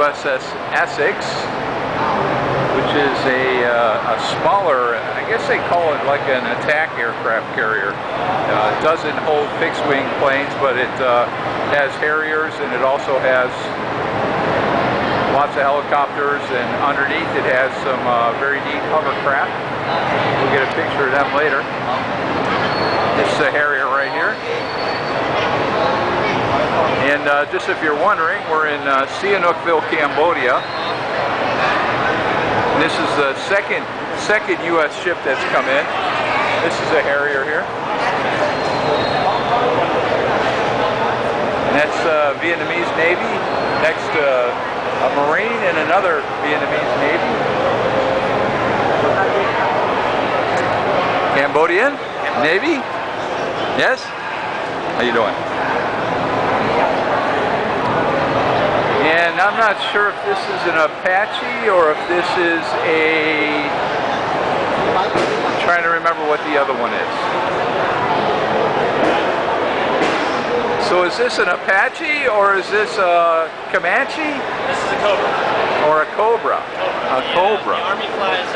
USS Essex, which is a smaller, I guess they call it like an attack aircraft carrier. It doesn't hold fixed-wing planes, but it has Harriers, and it also has lots of helicopters, and underneath it has some very neat hovercraft. We'll get a picture of them later. This is a Harrier right here. And just if you're wondering, we're in Sihanoukville, Cambodia. And this is the second U.S. ship that's come in. This is a Harrier here. And that's Vietnamese Navy. Next, a Marine and another Vietnamese Navy. Cambodian Navy? Yes? How you doing? And I'm not sure if this is an Apache or if this is I'm trying to remember what the other one is. So is this an Apache or is this a Comanche? This is a Cobra. Or a Cobra? A Cobra. The Army flies